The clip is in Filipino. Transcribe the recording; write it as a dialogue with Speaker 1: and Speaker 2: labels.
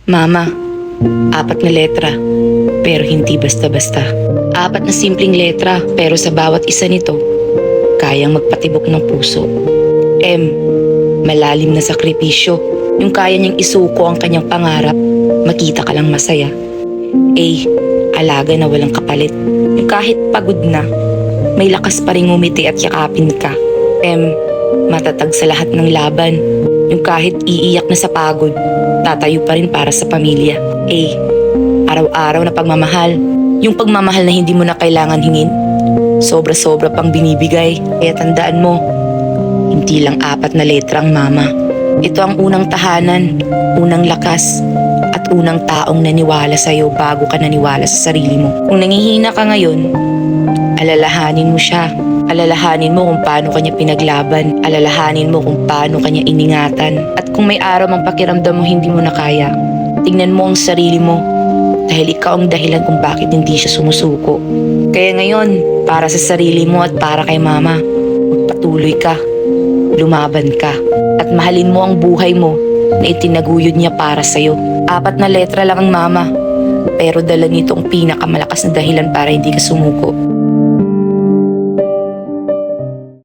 Speaker 1: Mama, 4 na letra, pero hindi basta-basta. 4 na simpleng letra, pero sa bawat isa nito, kayang magpatibok ng puso. M, malalim na sakripisyo, yung kaya niyang isuko ang kanyang pangarap, makita ka lang masaya. A, alaga na walang kapalit, yung kahit pagod na, may lakas pa rin ngumiti at yakapin ka. M, matatag sa lahat ng laban, yung kahit iiyak na sa pagod, tatayo pa rin para sa pamilya. A, araw-araw na pagmamahal, yung pagmamahal na hindi mo na kailangan hingin, sobra-sobra pang binibigay. Kaya tandaan mo, hindi lang 4 na letra ang mama. Ito ang unang tahanan, unang lakas, at unang taong naniwala sa'yo bago ka naniwala sa sarili mo. Kung nangihina ka ngayon, alalahanin mo siya. Alalahanin mo kung paano kanya pinaglaban. Alalahanin mo kung paano kanya iningatan. At kung may araw mang pakiramdam mo hindi mo na kaya, tingnan mo ang sarili mo, dahil ikaw ang dahilan kung bakit hindi siya sumusuko. Kaya ngayon, para sa sarili mo at para kay mama, magpatuloy ka, lumaban ka, at mahalin mo ang buhay mo na itinaguyod niya para sa'yo. 4 na letra lang ang mama, pero dala nito ang pinakamalakas na dahilan para hindi ka sumuko.